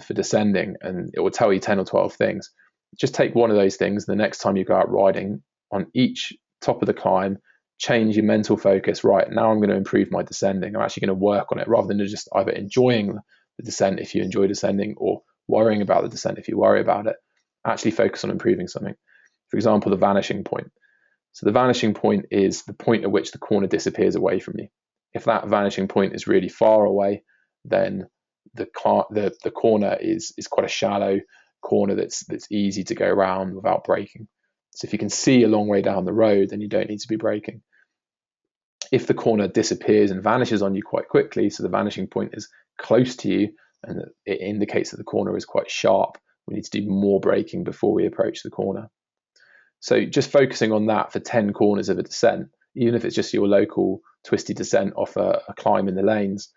for descending, and it will tell you 10 or 12 things. Just take one of those things, and the next time you go out riding, on each top of the climb, change your mental focus. Right, now I'm going to improve my descending. I'm actually going to work on it, rather than just either enjoying the descent if you enjoy descending, or worrying about the descent if you worry about it. Actually focus on improving something. For example, the vanishing point. So the vanishing point is the point at which the corner disappears away from you. If that vanishing point is really far away, then the corner is quite a shallow corner that's easy to go around without braking. So if you can see a long way down the road, then you don't need to be braking. If the corner disappears and vanishes on you quite quickly, so the vanishing point is close to you and it indicates that the corner is quite sharp, we need to do more braking before we approach the corner. So just focusing on that for 10 corners of a descent, even if it's just your local twisty descent off a climb in the lanes,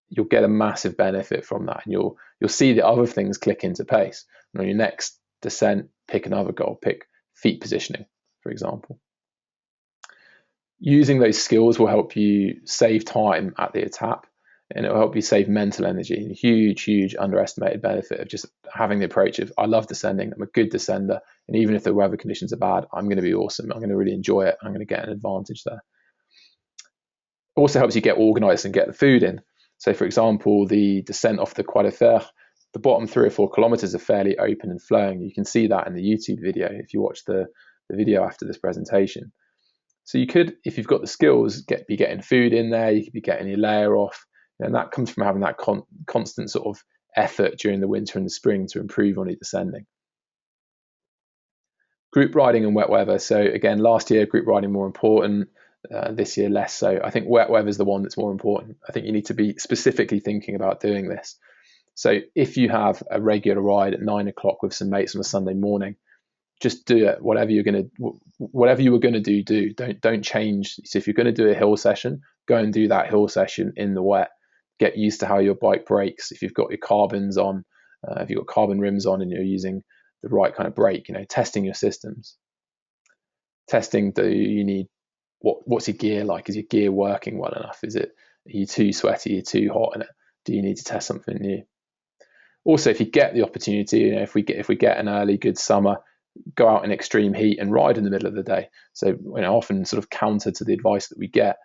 you'll get a massive benefit from that, and you'll see the other things click into pace. And on your next descent, pick another goal, pick feet positioning, for example. Using those skills will help you save time at the Etape, and it will help you save mental energy. A huge underestimated benefit of just having the approach of, I love descending, I'm a good descender, and even if the weather conditions are bad, I'm going to be awesome, I'm going to really enjoy it, I'm going to get an advantage there. It also helps you get organized and get the food in. So for example, the descent off the Croix de Fer, the bottom 3 or 4 kilometers are fairly open and flowing. You can see that in the YouTube video if you watch the video after this presentation. So you could, if you've got the skills, be getting food in there, you could be getting your layer off, and that comes from having that constant sort of effort during the winter and the spring to improve on your descending. Group riding and wet weather. So again, last year, group riding more important, this year less so. I think wet weather is the one that's more important. I think you need to be specifically thinking about doing this. So if you have a regular ride at 9 o'clock with some mates on a Sunday morning, just do it. Whatever you were going to do. Don't change. So if you're going to do a hill session, go and do that hill session in the wet. Get used to how your bike brakes. If you've got your carbons on, if you've got carbon rims on, and you're using the right kind of brake, testing your systems. Testing, do you need, what's your gear like? Is your gear working well enough? Are you too sweaty? Are you too hot in it? Do you need to test something new? Also, if you get the opportunity, if we get an early good summer, go out in extreme heat and ride in the middle of the day. So often sort of counter to the advice that we get,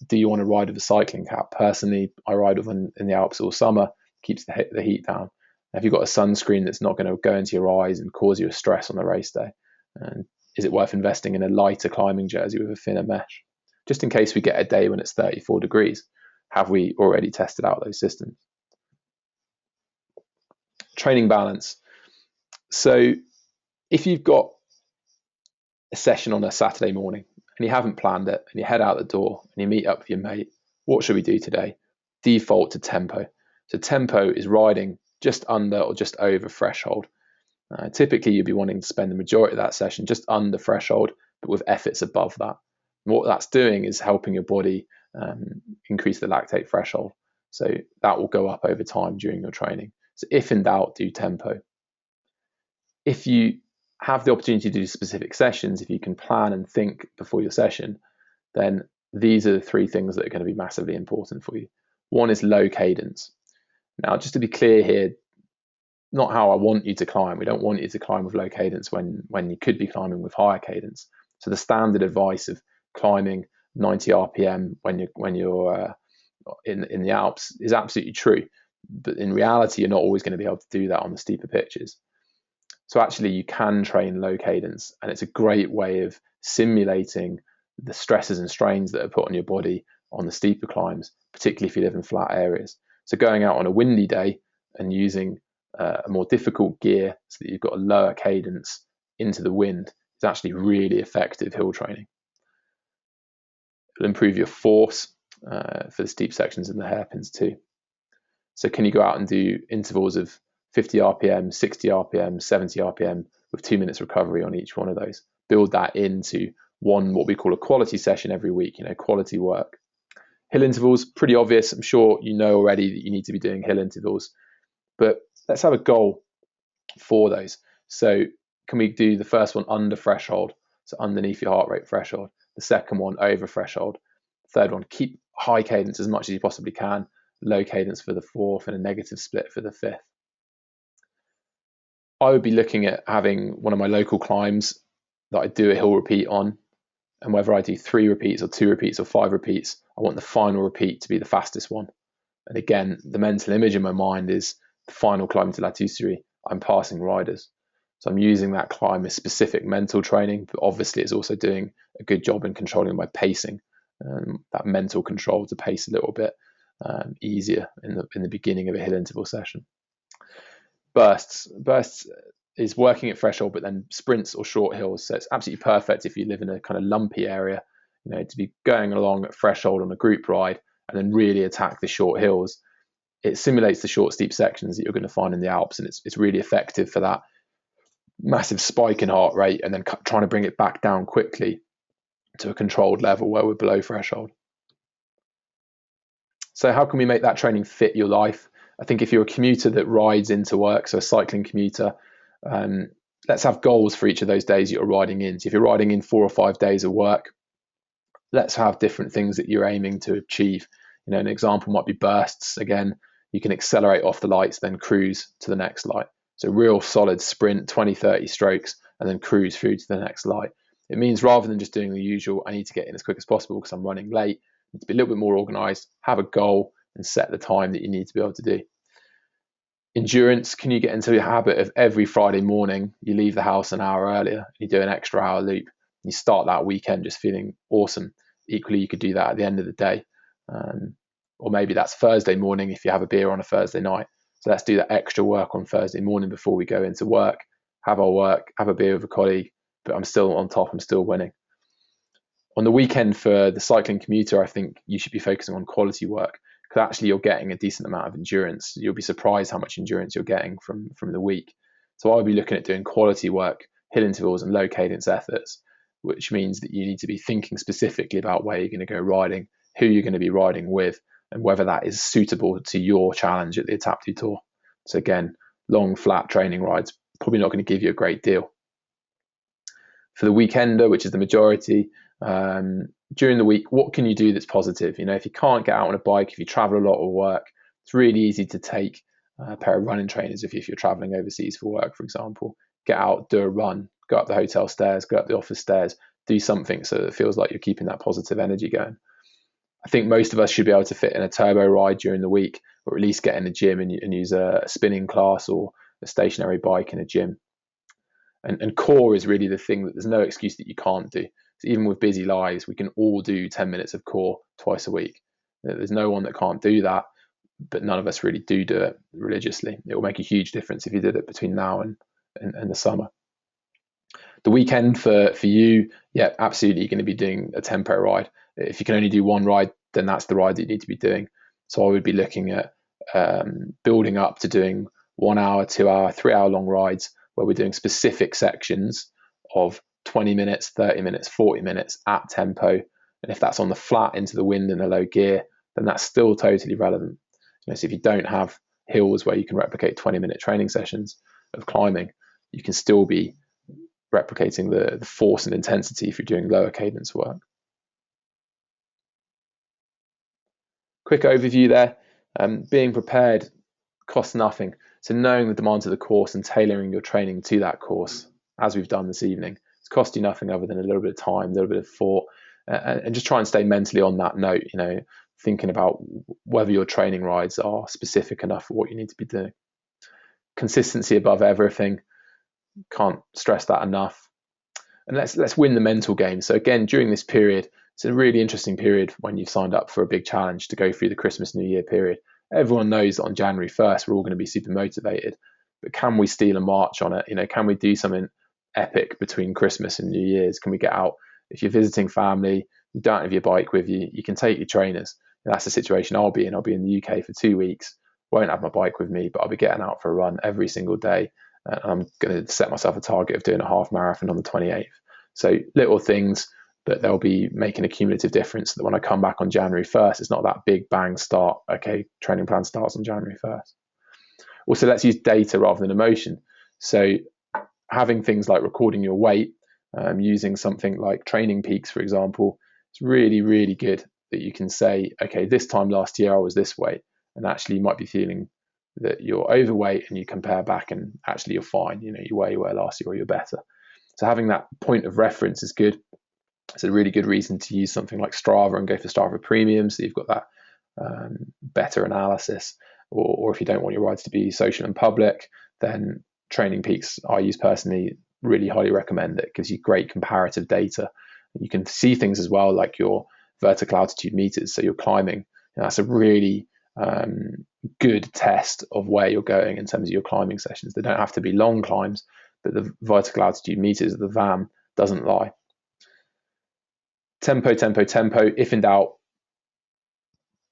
do you want to ride with a cycling cap? Personally, I ride with one in the Alps all summer, keeps the heat down. Have you got a sunscreen that's not going to go into your eyes and cause you a stress on the race day? And is it worth investing in a lighter climbing jersey with a thinner mesh? Just in case we get a day when it's 34 degrees, have we already tested out those systems? Training balance. So if you've got a session on a Saturday morning and you haven't planned it, and you head out the door and you meet up with your mate, what should we do today? Default to tempo. So tempo is riding just under or just over threshold. Typically, you'd be wanting to spend the majority of that session just under threshold, but with efforts above that. And what that's doing is helping your body increase the lactate threshold. So that will go up over time during your training. So if in doubt, do tempo. If you have the opportunity to do specific sessions, if you can plan and think before your session, then these are the 3 things that are going to be massively important for you. One is low cadence. Now, just to be clear here, not how I want you to climb. We don't want you to climb with low cadence when you could be climbing with higher cadence. So the standard advice of climbing 90 RPM when you're in the Alps is absolutely true. But in reality, you're not always going to be able to do that on the steeper pitches. So actually, you can train low cadence, and it's a great way of simulating the stresses and strains that are put on your body on the steeper climbs, particularly if you live in flat areas. So going out on a windy day and using a more difficult gear so that you've got a lower cadence into the wind is actually really effective hill training. It'll improve your force for the steep sections and the hairpins too. So can you go out and do intervals of 50 RPM, 60 RPM, 70 RPM with 2 minutes recovery on each one of those? Build that into one, what we call a quality session every week, quality work. Hill intervals, pretty obvious. I'm sure you know already that you need to be doing hill intervals, but let's have a goal for those. So can we do the first one under threshold, so underneath your heart rate threshold, the second one over threshold, third one keep high cadence as much as you possibly can, low cadence for the fourth, and a negative split for the fifth. I would be looking at having one of my local climbs that I do a hill repeat on, and whether I do 3 repeats or 2 repeats or 5 repeats, I want the final repeat to be the fastest one. And again, the mental image in my mind is the final climb to La Tousserie, I'm passing riders. So I'm using that climb as specific mental training, but obviously it's also doing a good job in controlling my pacing, that mental control to pace a little bit easier in the beginning of a hill interval session. Bursts is working at threshold, but then sprints or short hills. So it's absolutely perfect if you live in a kind of lumpy area, to be going along at threshold on a group ride and then really attack the short hills. It simulates the short, steep sections that you're going to find in the Alps, and it's really effective for that massive spike in heart rate and then trying to bring it back down quickly to a controlled level where we're below threshold. So how can we make that training fit your life? I think if you're a commuter that rides into work, so a cycling commuter, let's have goals for each of those days you're riding in. So if you're riding in 4 or 5 days of work, let's have different things that you're aiming to achieve. An example might be bursts. Again, you can accelerate off the lights, then cruise to the next light. So real solid sprint, 20, 30 strokes, and then cruise through to the next light. It means rather than just doing the usual, I need to get in as quick as possible because I'm running late, you need to be a little bit more organized, have a goal, and set the time that you need to be able to do. Endurance, can you get into a habit of every Friday morning, you leave the house an hour earlier, you do an extra hour loop, you start that weekend just feeling awesome. Equally, you could do that at the end of the day. Or maybe that's Thursday morning if you have a beer on a Thursday night. So let's do that extra work on Thursday morning before we go into work, have our work, have a beer with a colleague, but I'm still on top, I'm still winning. On the weekend for the cycling commuter, I think you should be focusing on quality work because actually you're getting a decent amount of endurance. You'll be surprised how much endurance you're getting from the week. So I'll be looking at doing quality work, hill intervals and low cadence efforts, which means that you need to be thinking specifically about where you're going to go riding, who you're going to be riding with, and whether that is suitable to your challenge at the Etape du Tour. So again, long, flat training rides, probably not going to give you a great deal. For the weekender, which is the majority, during the week, what can you do that's positive? If you can't get out on a bike, if you travel a lot or work, it's really easy to take a pair of running trainers if you're traveling overseas for work, for example. Get out, do a run, go up the hotel stairs, go up the office stairs, do something so it feels like you're keeping that positive energy going. I think most of us should be able to fit in a turbo ride during the week, or at least get in the gym and use a spinning class or a stationary bike in a gym. And core is really the thing that there's no excuse that you can't do. So even with busy lives, we can all do 10 minutes of core twice a week. There's no one that can't do that, but none of us really do it religiously. It will make a huge difference if you did it between now and the summer. The weekend for you, yeah, absolutely, you're going to be doing a tempo ride. If you can only do one ride, then that's the ride that you need to be doing. So I would be looking at building up to doing 1 hour, 2 hour, 3 hour long rides where we're doing specific sections of 20 minutes, 30 minutes, 40 minutes at tempo. And if that's on the flat into the wind in a low gear, then that's still totally relevant. So if you don't have hills where you can replicate 20-minute training sessions of climbing, you can still be replicating the force and intensity if you're doing lower cadence work. Quick overview there. Being prepared costs nothing. So knowing the demands of the course and tailoring your training to that course, as we've done this evening, it's cost you nothing other than a little bit of time, a little bit of thought, and just try and stay mentally on that note, thinking about whether your training rides are specific enough for what you need to be doing. Consistency above everything. Can't stress that enough. And let's win the mental game. So again, during this period, it's a really interesting period when you've signed up for a big challenge to go through the Christmas New Year period. Everyone knows that on January 1st, we're all going to be super motivated, but can we steal a march on it? Can we do something epic between Christmas and New Year's? Can we get out? If you're visiting family, you don't have your bike with you, you can take your trainers. And that's the situation I'll be in. I'll be in the UK for 2 weeks, won't have my bike with me, but I'll be getting out for a run every single day. And I'm going to set myself a target of doing a half marathon on the 28th. So little things, but they'll be making a cumulative difference that when I come back on January 1st, it's not that big bang start. Okay, training plan starts on January 1st. Also, let's use data rather than emotion. So having things like recording your weight, using something like Training Peaks, for example, it's really, really good that you can say, okay, this time last year I was this weight, and actually you might be feeling that you're overweight, and you compare back and actually you're fine, you're where you were last year or you're better. So having that point of reference is good. It's a really good reason to use something like Strava and go for Strava Premium, so you've got that better analysis. Or if you don't want your rides to be social and public, then Training Peaks, I use personally, really highly recommend it. It gives you great comparative data. You can see things as well, like your vertical altitude meters, so you're climbing. That's a really good test of where you're going in terms of your climbing sessions. They don't have to be long climbs, but the vertical altitude meters of the VAM doesn't lie. Tempo, tempo, tempo. If in doubt,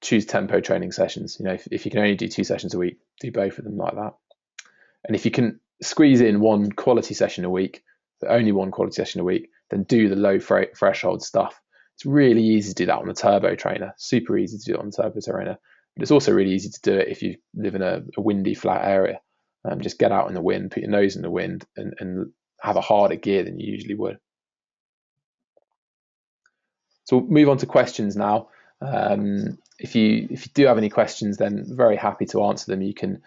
choose tempo training sessions. If you can only do 2 sessions a week, do both of them like that. And if you can squeeze in one quality session a week, but only one quality session a week, then do the low threshold stuff. It's really easy to do that on the turbo trainer, super easy to do it on the turbo trainer. But it's also really easy to do it if you live in a windy, flat area. Just get out in the wind, put your nose in the wind, and have a harder gear than you usually would. So we'll move on to questions now. If you do have any questions, then very happy to answer them. You can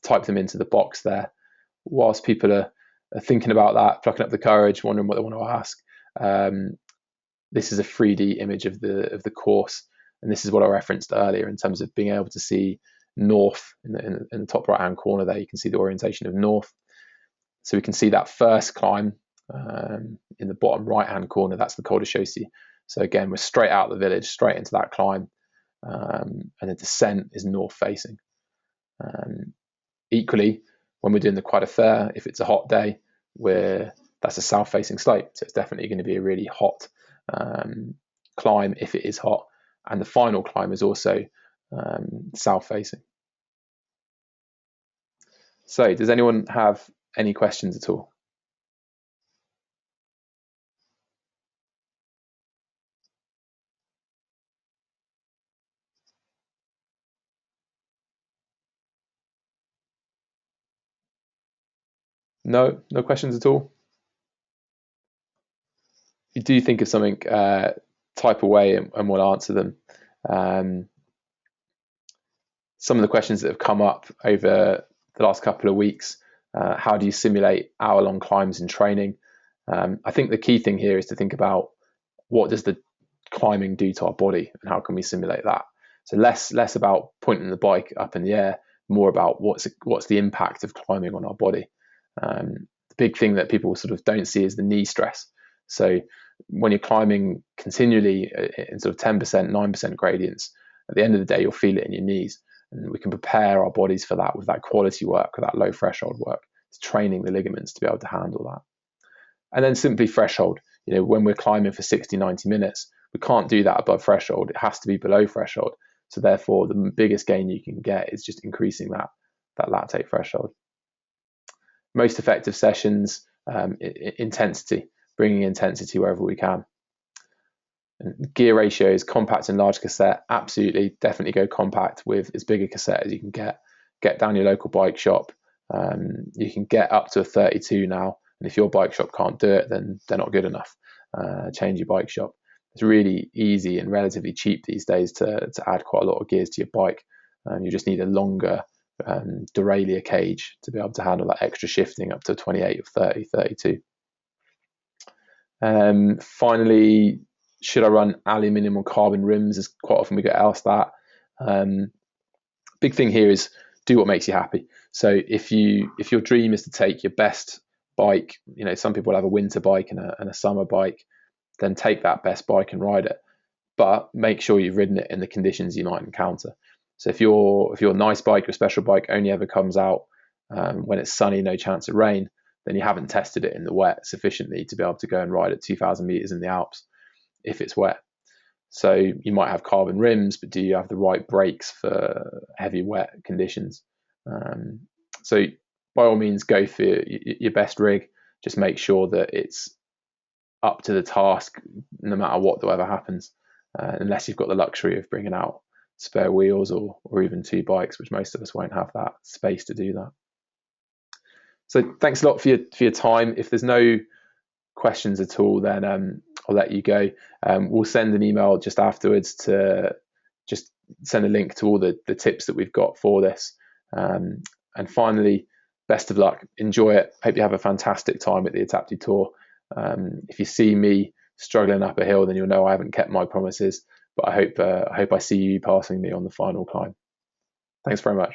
type them into the box there. Whilst people are thinking about that, plucking up the courage, wondering what they want to ask, this is a 3D image of the course, and this is what I referenced earlier in terms of being able to see north in the top right hand corner there. You can see the orientation of north, so we can see that first climb in the bottom right hand corner. That's the Col de Chaussee. So again, we're straight out of the village, straight into that climb, and the descent is north facing. Equally, when we're doing the Croix de Fer, if it's a hot day, that's a south facing slope, so it's definitely going to be a really hot climb if it is hot, and the final climb is also south facing. So does anyone have any questions at all? No questions at all? If you do think of something, type away and we'll answer them. Some of the questions that have come up over the last couple of weeks, how do you simulate hour-long climbs in training? I think the key thing here is to think about, what does the climbing do to our body and how can we simulate that? So less about pointing the bike up in the air, more about what's the impact of climbing on our body. The big thing that people sort of don't see is the knee stress. So when you're climbing continually in sort of 10%, 9% gradients, at the end of the day, you'll feel it in your knees. And we can prepare our bodies for that with that quality work, with that low threshold work. It's training the ligaments to be able to handle that. And then simply threshold. When we're climbing for 60, 90 minutes, we can't do that above threshold. It has to be below threshold. So therefore, the biggest gain you can get is just increasing that lactate threshold. Most effective sessions, intensity, bringing intensity wherever we can. And gear ratios, compact and large cassette, absolutely, definitely go compact with as big a cassette as you can get. Get down your local bike shop. You can get up to a 32 now, and if your bike shop can't do it, then they're not good enough. Change your bike shop. It's really easy and relatively cheap these days to add quite a lot of gears to your bike. You just need a longer derailleur cage to be able to handle that extra shifting up to 28 or 30, 32. Finally, should I run aluminium or carbon rims? As quite often we get asked that. Big thing here is do what makes you happy. So if your dream is to take your best bike, some people have a winter bike and a summer bike, then take that best bike and ride it. But make sure you've ridden it in the conditions you might encounter. So if your nice bike, your special bike, only ever comes out when it's sunny, no chance of rain, then you haven't tested it in the wet sufficiently to be able to go and ride at 2,000 meters in the Alps if it's wet. So you might have carbon rims, but do you have the right brakes for heavy wet conditions? So by all means, go for your best rig. Just make sure that it's up to the task no matter what the weather happens, unless you've got the luxury of bringing out spare wheels or even 2 bikes, which most of us won't have that space to do that. So thanks a lot for your time. If there's no questions at all, then I'll let you go. We'll send an email just afterwards to just send a link to all the tips that we've got for this. And finally, best of luck. Enjoy it. Hope you have a fantastic time at the Etape du Tour. If you see me struggling up a hill, then you'll know I haven't kept my promises. But I hope I see you passing me on the final climb. Thanks very much.